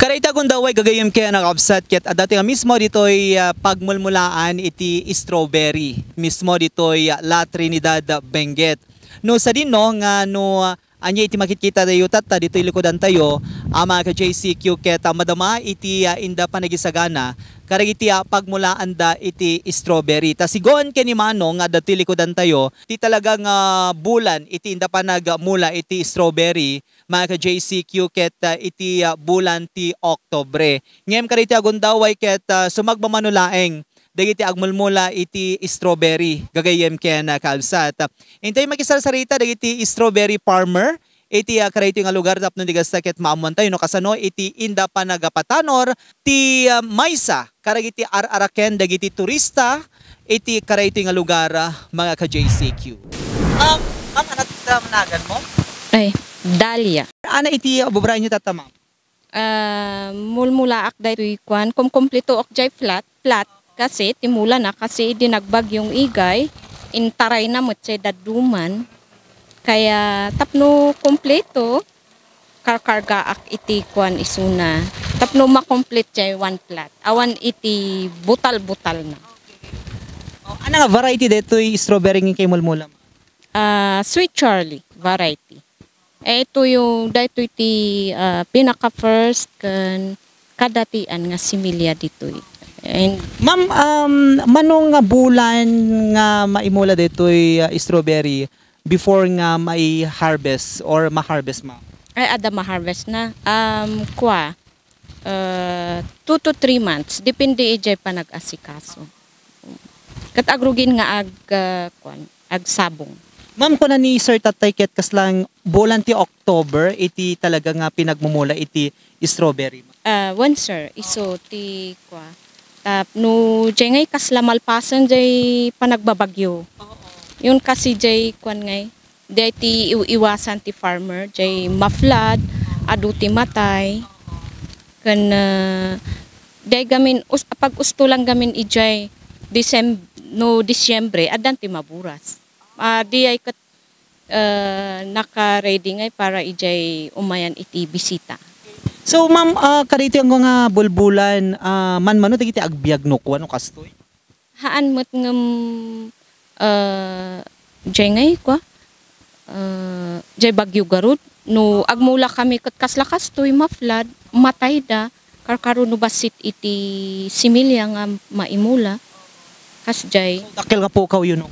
Karita kung daw ay gagayim kaya nakapsat ket dati nga mismo dito'y pagmulmulaan iti strawberry. Mismo dito'y La Trinidad, Benguet. No sa din no nga no anya iti makikita tayo tatta dito'y likodan tayo ama ka JCQ ket madama iti inda panagisagana karag iti pagmulaan da iti strawberry. Ta sigon ken ni Manong nga dito'y likodan tayo ti talagang bulan iti inda panagmula iti strawberry mga ka JCQ ket iti bulan ti Oktubre. Ngem kariti agundaway ket sumagmamanulaeng dagiti agmulmula iti strawberry gagayem ken kalsat. Intay makisarsarita dagiti strawberry farmer iti karito nga lugar tapno digas ket maamuan tayo no kasano iti inda panagapatanor ti maysa karag iti araraken dagiti turista iti karito nga lugar mga ka JCQ. Ma'am, anat managan mo? Ay, Dahlia. Ana iti bubray niyo tata ma'am? Mulmula ak daytoy kwan kompleto ok jay flat kasi timula na kasi dinagbag yung igay intaray na mo chay daduman kaya tapno kompleto karkarga ak iti kwan isuna tapno makomplete jay one flat awan iti butal-butal na. Ano nga variety detoy strawberry ng kay mulmula? Sweet Charlie variety. Ito yung dito iti pinaka-first kan kadatian nga similya dito. Ma'am, manong nga bulan nga maimula dito'y strawberry before nga may harvest or ma-harvest ma'am? Ay, ada ma-harvest na. 2 to 3 months. Depende ijay pa nag-asikaso. Katagrugin nga ag sabong. Ma'am, ko na ni Sir Tatay ket kaslang bulan ti October iti talaga nga pinagmumula iti strawberry. One sir, iso ti kwa. No jay ngay kasla malpasan jay panagbabagyo. Yun kasi jay kwan ngay. Day ti iwasan ti farmer jay maflad adu ti matay. Kan day gamin pag usto lang gamin ijay Disyembre adan ti maburas. Di ay naka-ready ngay para ijay umayan iti bisita. So ma'am, karito yung nga bulbulan, man-mano dagiti agbiag no ko ano kastoy? Haan mo't ngam jay ngay kwa. Jay bagyo garud. No agmula kami kat kasla kastoy maflad, matay da. Karkaro no basit iti similya nga maimula. Kasjay. So dakil nga po kaw yun no?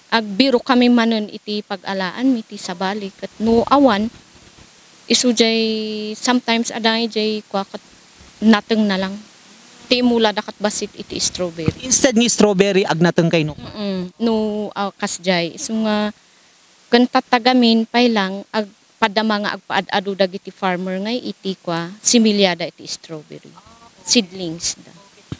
Agbiro kami manon iti pag-alaan iti sabali ket no awan isu jay sometimes adangay jay kwakat nateng na lang ti mula dakat basit iti strawberry instead ni strawberry agnateng kay no no kasjay isu nga ken tatagamin pay lang ag padama nga agpaad-adu dagiti farmer ngay iti kwa similyada iti strawberry seedlings da.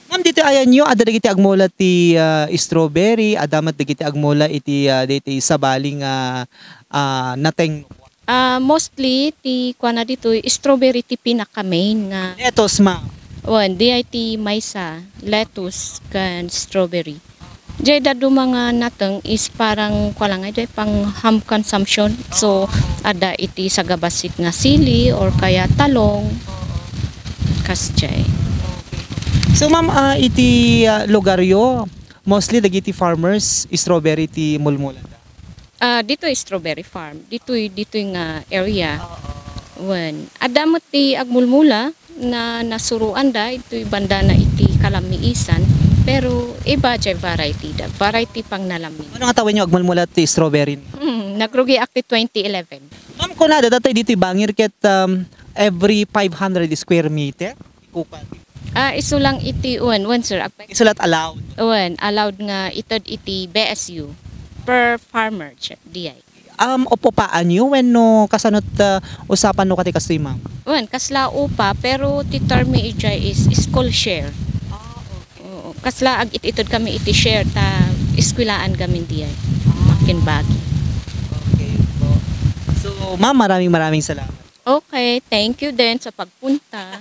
Ma'am, dito ayan nyo, ada dagiti agmula ti strawberry, adamat dagiti agmula iti diti sabaling nateng. Mostly ti kuana dito strawberry ti pinaka-main nga. Lettuce ma'am. Di ay ti maysa, lettuce kan strawberry. Jay dadu mga nateng is parang kuala nga jay pang ham consumption. So ada iti sagabasit nga sili or kaya talong kasjay. So ma'am, iti lugar yo, mostly dagiti farmers, strawberry ti mulmula. Dito strawberry farm. Dito nga area. Adamot ti agmulmula na nasuruan da ito banda na iti kalamiisan pero iba jay variety da. Variety pang nalami. Ano nga tawin nyo agmulmula ti strawberry? Nagrugi akti 2011. Ma'am, ko na datay dito bangir ket every 500 square meter ikupan. Iso lang iti one sir. Isulat allowed. Allowed nga itod iti BSU per farmer diay. Opo paan nyo when no kasanot usapan no kati kastoy ma'am? Kasla upa pero ti term ijay is school share. Kasla ag itod kami iti share ta eskwelaan gamin diay. Makinbagi. Okay po. So ma'am, maraming salamat. Okay, thank you din sa pagpunta.